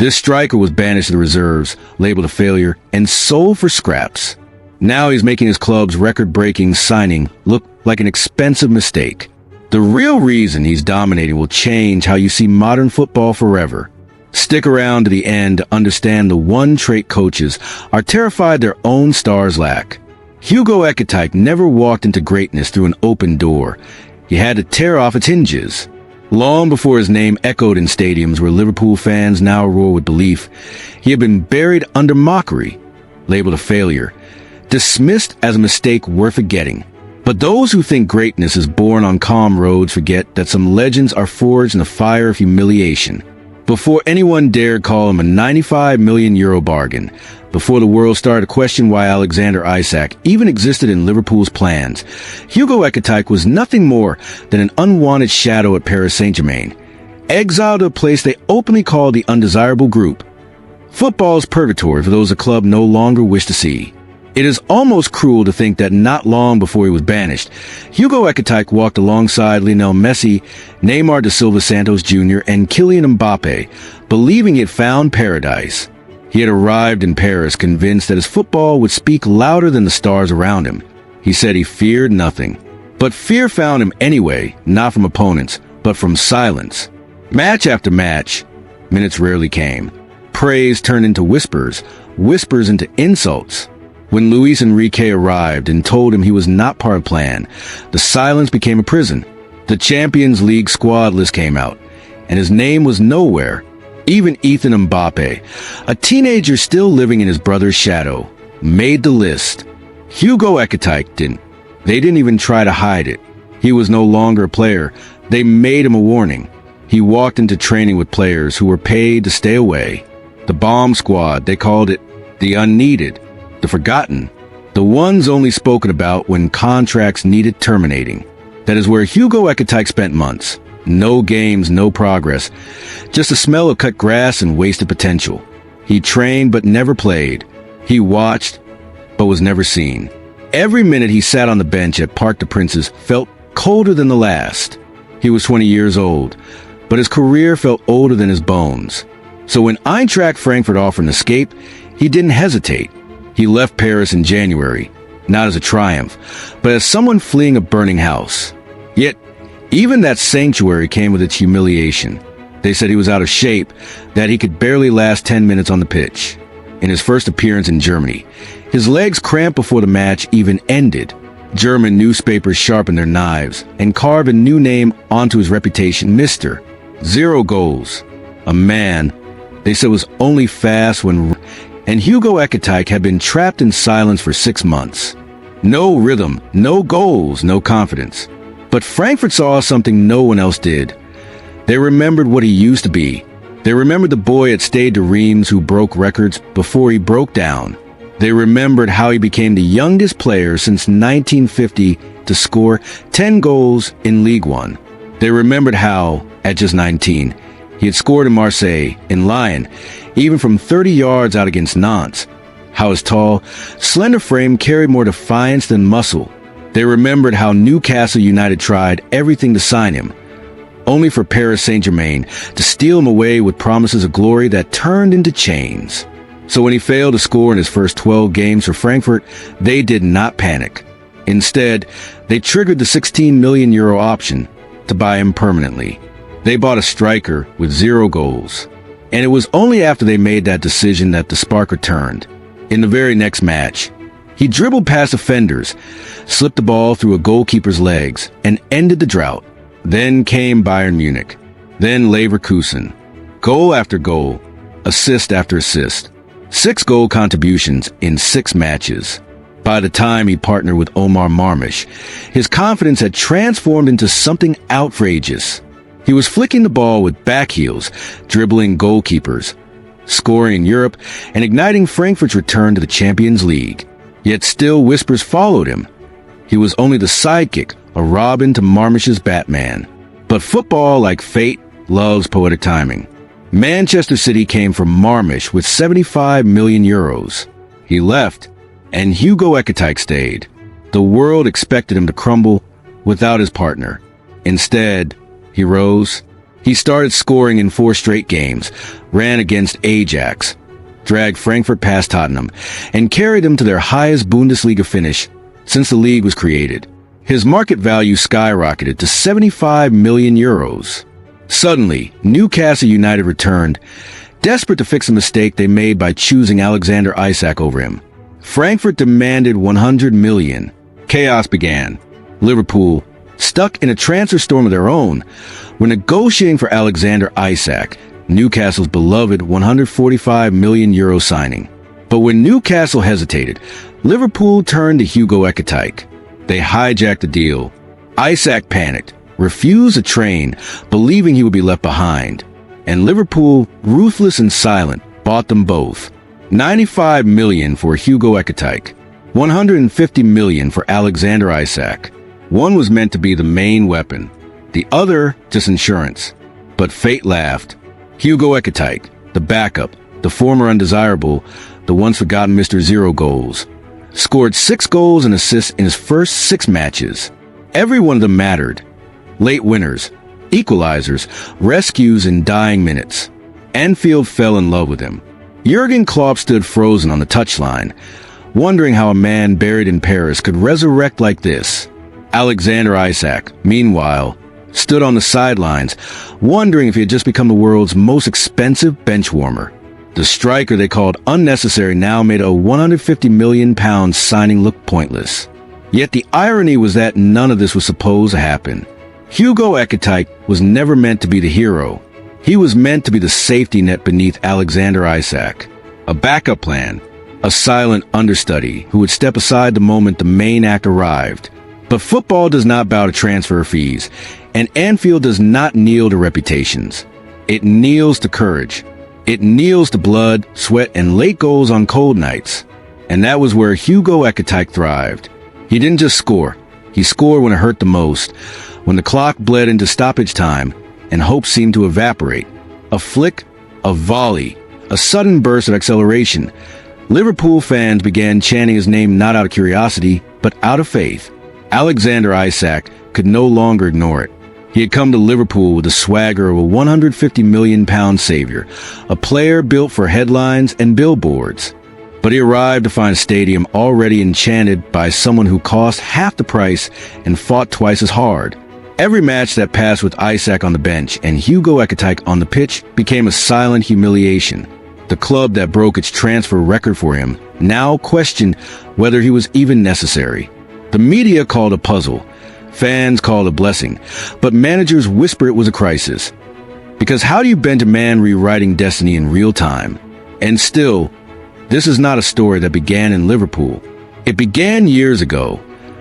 This striker was banished to the reserves, labeled a failure, and sold for scraps. Now he's making his club's record-breaking signing look like an expensive mistake. The real reason he's dominating will change how you see modern football forever. Stick around to the end to understand the one trait coaches are terrified their own stars lack. Hugo Ekitike never walked into greatness through an open door. He had to tear off its hinges. Long before his name echoed in stadiums where Liverpool fans now roar with belief, he had been buried under mockery, labeled a failure, dismissed as a mistake worth forgetting. But those who think greatness is born on calm roads forget that some legends are forged in the fire of humiliation. Before anyone dared call him a €95 million bargain, before the world started to question why Alexander Isak even existed in Liverpool's plans, Hugo Ekitike was nothing more than an unwanted shadow at Paris Saint-Germain, exiled to a place they openly called the undesirable group. Football's purgatory for those the club no longer wished to see. It is almost cruel to think that not long before he was banished, Hugo Ekitike walked alongside Lionel Messi, Neymar da Silva Santos Jr., and Kylian Mbappe, believing he had found paradise. He had arrived in Paris convinced that his football would speak louder than the stars around him. He said he feared nothing. But fear found him anyway, not from opponents, but from silence. Match after match, minutes rarely came. Praise turned into whispers, whispers into insults. When Luis Enrique arrived and told him he was not part of the plan, the silence became a prison. The Champions League squad list came out, and his name was nowhere. Even Ethan Mbappe, a teenager still living in his brother's shadow, made the list. Hugo Ekitike didn't. They didn't even try to hide it. He was no longer a player. They made him a warning. He walked into training with players who were paid to stay away. The bomb squad, they called it the unneeded, the forgotten, the ones only spoken about when contracts needed terminating. That is where Hugo Ekitike spent months. No games, no progress. Just a smell of cut grass and wasted potential. He trained but never played. He watched but was never seen. Every minute he sat on the bench at Parc des Princes felt colder than the last. He was 20 years old, but his career felt older than his bones. So when Eintracht Frankfurt offered an escape, he didn't hesitate. He left Paris in January, not as a triumph, but as someone fleeing a burning house. Yet, even that sanctuary came with its humiliation. They said he was out of shape, that he could barely last 10 minutes on the pitch. In his first appearance in Germany, his legs cramped before the match even ended. German newspapers sharpened their knives and carved a new name onto his reputation, Mr. 0 goals. A man, they said, was only fast when... And Hugo Ekitike had been trapped in silence for 6 months. No rhythm, no goals, no confidence. But Frankfurt saw something no one else did. They remembered what he used to be. They remembered the boy at Stade de Reims who broke records before he broke down. They remembered how he became the youngest player since 1950 to score 10 goals in Ligue 1. They remembered how, at just 19, he had scored in Marseille, in Lyon, even from 30 yards out against Nantes. How his tall, slender frame carried more defiance than muscle. They remembered how Newcastle United tried everything to sign him, only for Paris Saint-Germain to steal him away with promises of glory that turned into chains. So when he failed to score in his first 12 games for Frankfurt, they did not panic. Instead, they triggered the €16 million option to buy him permanently. They bought a striker with 0 goals. And it was only after they made that decision that the spark returned. In the very next match, he dribbled past defenders, slipped the ball through a goalkeeper's legs, and ended the drought. Then came Bayern Munich. Then Leverkusen. Goal after goal, assist after assist. 6 goal contributions in 6 matches. By the time he partnered with Omar Marmish, his confidence had transformed into something outrageous. He was flicking the ball with back heels, dribbling goalkeepers, scoring in Europe, and igniting Frankfurt's return to the Champions League. Yet still whispers followed him. He was only the sidekick, a Robin to Marmish's Batman. But football, like fate, loves poetic timing. Manchester City came for Marmish with €75 million. He left, and Hugo Ekitike stayed. The world expected him to crumble without his partner. Instead, he rose, He started scoring in 4 straight games, ran against Ajax, dragged Frankfurt past Tottenham, and carried them to their highest Bundesliga finish since the league was created. His market value skyrocketed to 75 million euros. Suddenly, Newcastle United returned, desperate to fix a mistake they made by choosing Alexander Isak over him. Frankfurt demanded 100 million. Chaos began. Liverpool, stuck in a transfer storm of their own, were negotiating for Alexander Isak, Newcastle's beloved 145 million euro signing. But when Newcastle hesitated, Liverpool turned to Hugo Ekitike. They hijacked the deal. Isak panicked, refused to train, believing he would be left behind. And Liverpool, ruthless and silent, bought them both. 95 million for Hugo Ekitike, 150 million for Alexander Isak. One was meant to be the main weapon, the other just insurance. But fate laughed. Hugo Ekitike, the backup, the former undesirable, the once forgotten Mr. Zero Goals, scored 6 goals and assists in his first 6 matches. Every one of them mattered. Late winners, equalizers, rescues in dying minutes. Anfield fell in love with him. Jurgen Klopp stood frozen on the touchline, wondering how a man buried in Paris could resurrect like this. Alexander Isak, meanwhile, stood on the sidelines, wondering if he had just become the world's most expensive benchwarmer. The striker they called unnecessary now made a £150 million signing look pointless. Yet the irony was that none of this was supposed to happen. Hugo Ekitike was never meant to be the hero. He was meant to be the safety net beneath Alexander Isak. A backup plan, a silent understudy who would step aside the moment the main act arrived. But football does not bow to transfer fees, and Anfield does not kneel to reputations. It kneels to courage. It kneels to blood, sweat, and late goals on cold nights. And that was where Hugo Ekitike thrived. He didn't just score. He scored when it hurt the most, when the clock bled into stoppage time and hope seemed to evaporate. A flick, a volley, a sudden burst of acceleration. Liverpool fans began chanting his name not out of curiosity, but out of faith. Alexander Isak could no longer ignore it. He had come to Liverpool with the swagger of a £150 million savior, a player built for headlines and billboards. But he arrived to find a stadium already enchanted by someone who cost half the price and fought twice as hard. Every match that passed with Isak on the bench and Hugo Ekitike on the pitch became a silent humiliation. The club that broke its transfer record for him now questioned whether he was even necessary. The media called a puzzle. Fans called a blessing. But managers whisper it was a crisis. Because how do you bend a man rewriting destiny in real time? And still, this is not a story that began in Liverpool. It began years ago,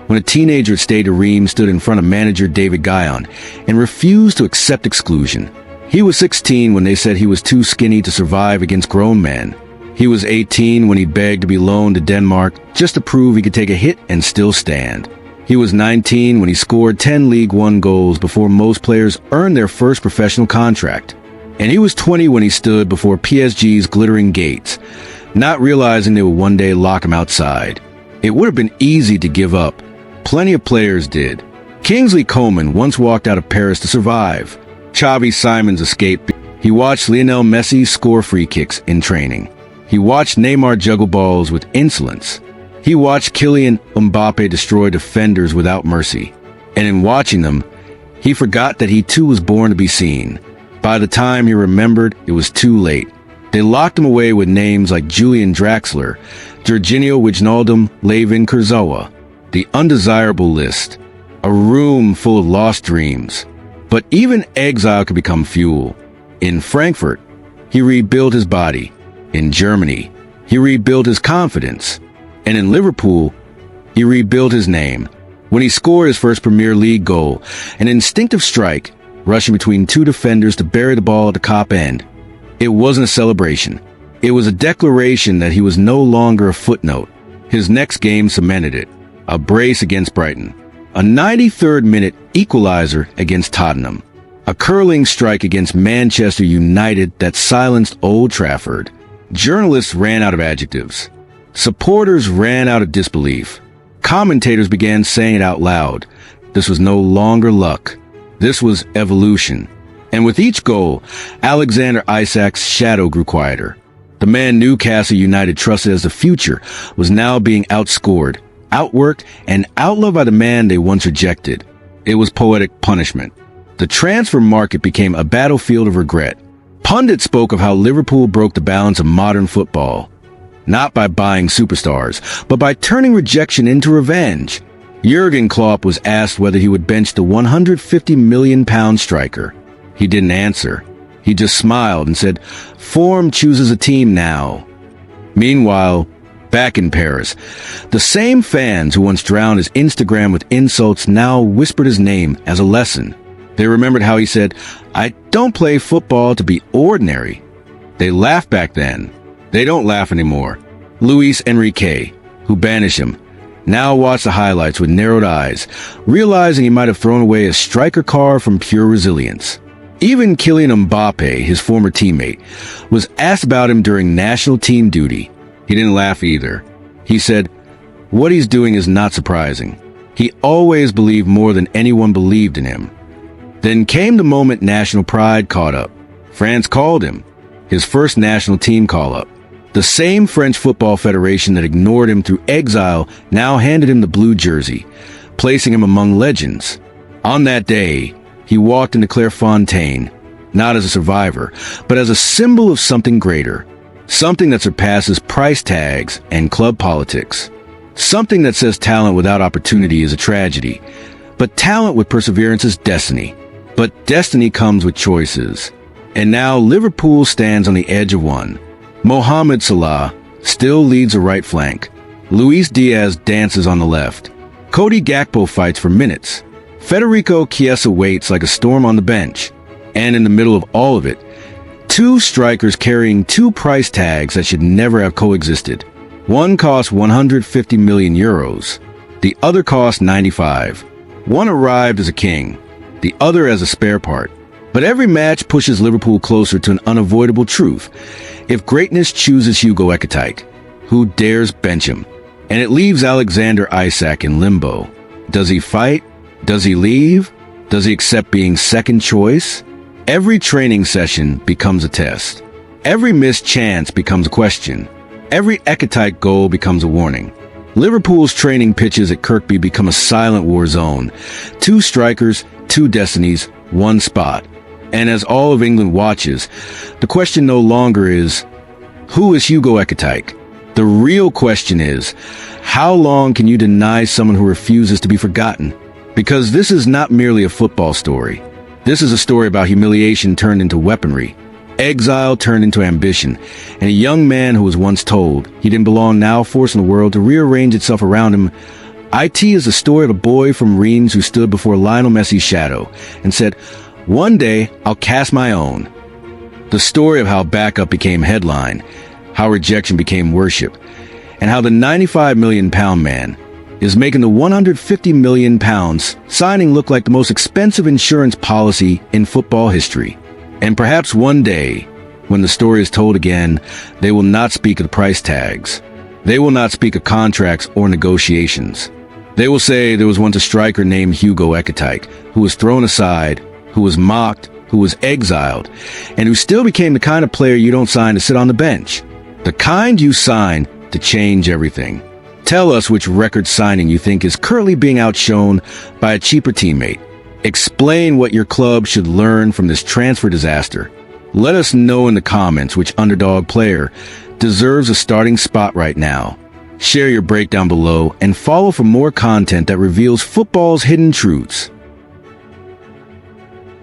when a teenager at Stade de Reims stood in front of manager David Guyon and refused to accept exclusion. He was 16 when they said he was too skinny to survive against grown men. He was 18 when he begged to be loaned to Denmark just to prove he could take a hit and still stand. He was 19 when he scored 10 League One goals before most players earned their first professional contract. And he was 20 when he stood before PSG's glittering gates, not realizing they would one day lock him outside. It would have been easy to give up. Plenty of players did. Kingsley Coman once walked out of Paris to survive. Xavi Simons escaped. He watched Lionel Messi score free kicks in training. He watched Neymar juggle balls with insolence. He watched Kylian Mbappe destroy defenders without mercy. And in watching them, he forgot that he too was born to be seen. By the time he remembered, it was too late. They locked him away with names like Julian Draxler, Jorginho Wijnaldum, Layvin Kurzawa. The undesirable list. A room full of lost dreams. But even exile could become fuel. In Frankfurt, he rebuilt his body. In Germany, he rebuilt his confidence. And in Liverpool, he rebuilt his name. When he scored his first Premier League goal, an instinctive strike, rushing between 2 defenders to bury the ball at the Kop end. It wasn't a celebration. It was a declaration that he was no longer a footnote. His next game cemented it. A brace against Brighton. A 93rd minute equalizer against Tottenham. A curling strike against Manchester United that silenced Old Trafford. Journalists ran out of adjectives. Supporters ran out of disbelief. Commentators began saying it out loud. This was no longer luck. This was evolution. And with each goal, Alexander Isak's shadow grew quieter. The man Newcastle United trusted as the future was now being outscored, outworked, and outloved by the man they once rejected. It was poetic punishment. The transfer market became a battlefield of regret. Pundits spoke of how Liverpool broke the balance of modern football, not by buying superstars, but by turning rejection into revenge. Jurgen Klopp was asked whether he would bench the £150 million striker. He didn't answer. He just smiled and said, "Form chooses a team now." Meanwhile, back in Paris, the same fans who once drowned his Instagram with insults now whispered his name as a lesson. They remembered how he said, "I don't play football to be ordinary." They laughed back then. They don't laugh anymore. Luis Enrique, who banished him, now watched the highlights with narrowed eyes, realizing he might have thrown away a striker card from pure resilience. Even Kylian Mbappe, his former teammate, was asked about him during national team duty. He didn't laugh either. He said, "What he's doing is not surprising. He always believed more than anyone believed in him." Then came the moment national pride caught up. France called him. His first national team call-up. The same French Football Federation that ignored him through exile now handed him the blue jersey, placing him among legends. On that day, he walked into Clairefontaine, not as a survivor, but as a symbol of something greater. Something that surpasses price tags and club politics. Something that says talent without opportunity is a tragedy, but talent with perseverance is destiny. But destiny comes with choices. And now Liverpool stands on the edge of one. Mohamed Salah still leads the right flank. Luis Diaz dances on the left. Cody Gakpo fights for minutes. Federico Chiesa waits like a storm on the bench. And in the middle of all of it, two strikers carrying two price tags that should never have coexisted. One cost 150 million euros. The other cost 95. One arrived as a king, the other as a spare part. But every match pushes Liverpool closer to an unavoidable truth. If greatness chooses Hugo Ekitike, who dares bench him? And it leaves Alexander Isak in limbo. Does he fight? Does he leave? Does he accept being second choice? Every training session becomes a test. Every missed chance becomes a question. Every Ekitike goal becomes a warning. Liverpool's training pitches at Kirkby become a silent war zone. Two strikers, two destinies, one spot. And as all of England watches, the question no longer is, who is Hugo Ekitike? The real question is, how long can you deny someone who refuses to be forgotten? Because this is not merely a football story. This is a story about humiliation turned into weaponry, exile turned into ambition, and a young man who was once told he didn't belong now forcing the world to rearrange itself around him. IT is the story of a boy from Reims who stood before Lionel Messi's shadow and said, "One day I'll cast my own." The story of how backup became headline, how rejection became worship, and how the £95 million man is making the £150 million signing look like the most expensive insurance policy in football history. And perhaps one day, when the story is told again, they will not speak of the price tags. They will not speak of contracts or negotiations. They will say there was once a striker named Hugo Ekitike who was thrown aside, who was mocked, who was exiled, and who still became the kind of player you don't sign to sit on the bench. The kind you sign to change everything. Tell us which record signing you think is currently being outshone by a cheaper teammate. Explain what your club should learn from this transfer disaster. Let us know in the comments which underdog player deserves a starting spot right now. Share your breakdown below and follow for more content that reveals football's hidden truths.